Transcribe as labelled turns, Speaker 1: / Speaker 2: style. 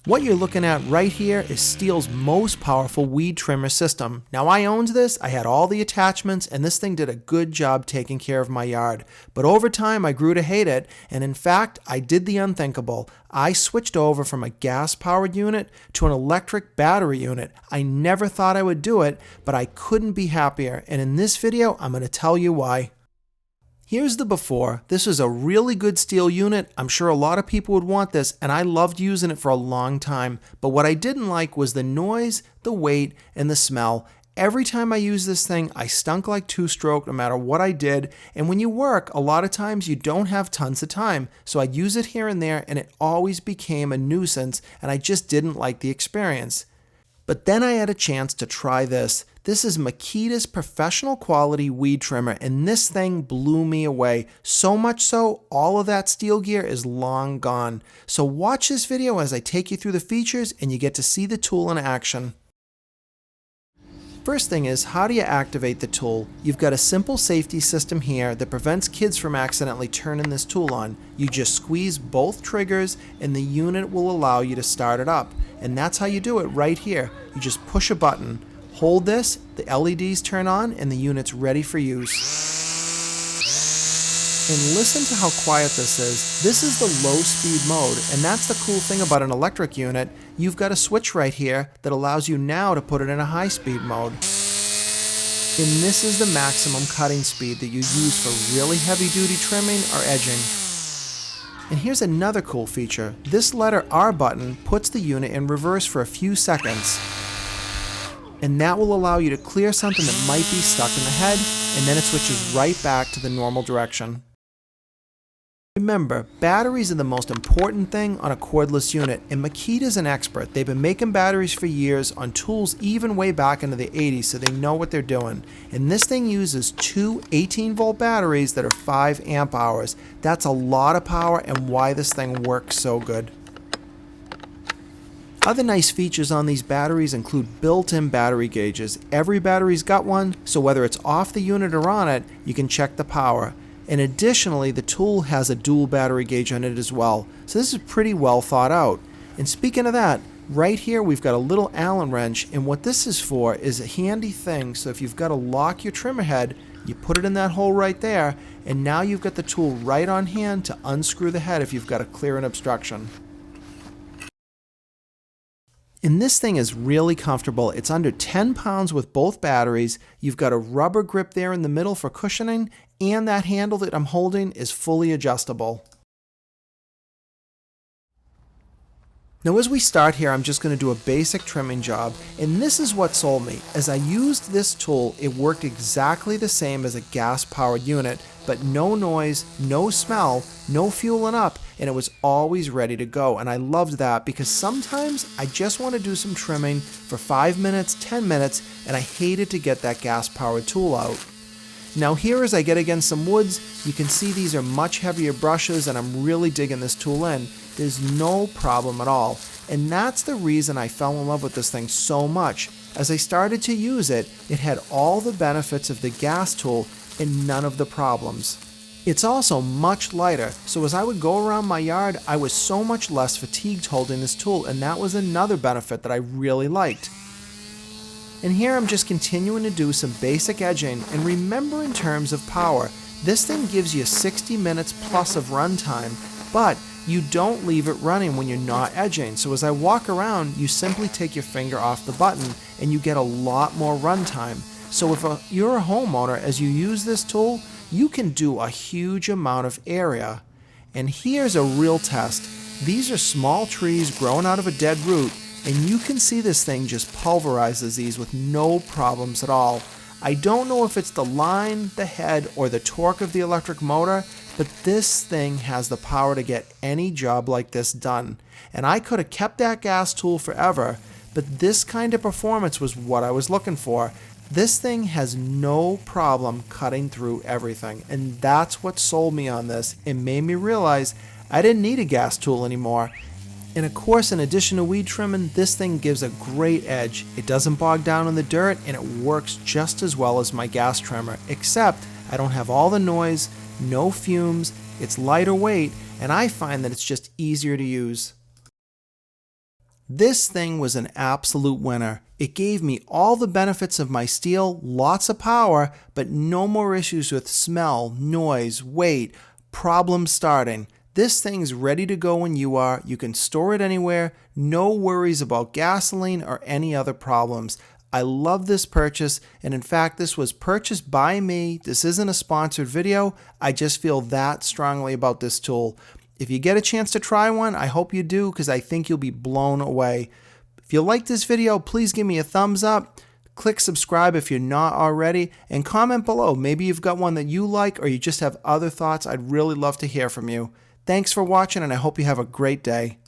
Speaker 1: What you're looking at right here is Stihl's most powerful weed trimmer system. Now I owned this, I had all the attachments, and this thing did a good job taking care of my yard. But over time I grew to hate it, and in fact I did the unthinkable. I switched over from a gas-powered unit to an electric battery unit. I never thought I would do it, but I couldn't be happier, and in this video I'm going to tell you why. Here's the before. This is a really good Stihl unit. I'm sure a lot of people would want this, and I loved using it for a long time. But what I didn't like was the noise, the weight, and the smell. Every time I used this thing, I stunk like two-stroke no matter what I did. And when you work, a lot of times you don't have tons of time. So I'd use it here and there, and it always became a nuisance, and I just didn't like the experience. But then I had a chance to try this. This is Makita's professional quality weed trimmer, and this thing blew me away. So much so, all of that Stihl gear is long gone. So watch this video as I take you through the features and you get to see the tool in action. First thing is, how do you activate the tool? You've got a simple safety system here that prevents kids from accidentally turning this tool on. You just squeeze both triggers and the unit will allow you to start it up. And that's how you do it right here. You just push a button, hold this, the LEDs turn on, and the unit's ready for use. And listen to how quiet this is. This is the low speed mode, and that's the cool thing about an electric unit. You've got a switch right here that allows you now to put it in a high speed mode. And this is the maximum cutting speed that you use for really heavy duty trimming or edging. And here's another cool feature. This letter R button puts the unit in reverse for a few seconds. And that will allow you to clear something that might be stuck in the head, and then it switches right back to the normal direction. Remember, batteries are the most important thing on a cordless unit, and Makita's an expert. They've been making batteries for years on tools even way back into the 80s, so they know what they're doing. And this thing uses two 18-volt batteries that are 5 amp hours. That's a lot of power and why this thing works so good. Other nice features on these batteries include built-in battery gauges. Every battery's got one, so whether it's off the unit or on it, you can check the power. And additionally, the tool has a dual battery gauge on it as well. So this is pretty well thought out. And speaking of that, right here we've got a little Allen wrench, and what this is for is a handy thing. So if you've got to lock your trimmer head, you put it in that hole right there, and now you've got the tool right on hand to unscrew the head if you've got to clear an obstruction. And this thing is really comfortable. It's under 10 pounds with both batteries. You've got a rubber grip there in the middle for cushioning, and that handle that I'm holding is fully adjustable. Now as we start here, I'm just going to do a basic trimming job, and this is what sold me. As I used this tool, it worked exactly the same as a gas-powered unit, but no noise, no smell, no fueling up, and it was always ready to go. And I loved that because sometimes I just want to do some trimming for 5 minutes, 10 minutes, and I hated to get that gas-powered tool out. Now here as I get against some woods, you can see these are much heavier brushes and I'm really digging this tool in. There's no problem at all. And that's the reason I fell in love with this thing so much. As I started to use it, it had all the benefits of the gas tool and none of the problems. It's also much lighter, so as I would go around my yard, I was so much less fatigued holding this tool, and that was another benefit that I really liked. And here I'm just continuing to do some basic edging, and remember in terms of power, this thing gives you 60 minutes plus of runtime, but you don't leave it running when you're not edging. So as I walk around, you simply take your finger off the button and you get a lot more runtime. So if you're a homeowner, as you use this tool, you can do a huge amount of area. And here's a real test. These are small trees growing out of a dead root, and you can see this thing just pulverizes these with no problems at all. I don't know if it's the line, the head, or the torque of the electric motor, but this thing has the power to get any job like this done. And I could have kept that gas tool forever, but this kind of performance was what I was looking for. This thing has no problem cutting through everything, and that's what sold me on this. It made me realize I didn't need a gas tool anymore. And of course, in addition to weed trimming, this thing gives a great edge. It doesn't bog down in the dirt, and it works just as well as my gas trimmer, except I don't have all the noise, no fumes, it's lighter weight, and I find that it's just easier to use. This thing was an absolute winner. It gave me all the benefits of my Stihl, lots of power, but no more issues with smell, noise, weight, problems starting. This thing's ready to go when you are. You can store it anywhere. No worries about gasoline or any other problems. I love this purchase, and in fact, this was purchased by me. This isn't a sponsored video. I just feel that strongly about this tool. If you get a chance to try one, I hope you do, because I think you'll be blown away. If you like this video, please give me a thumbs up. Click subscribe if you're not already, and comment below. Maybe you've got one that you like, or you just have other thoughts. I'd really love to hear from you. Thanks for watching, and I hope you have a great day.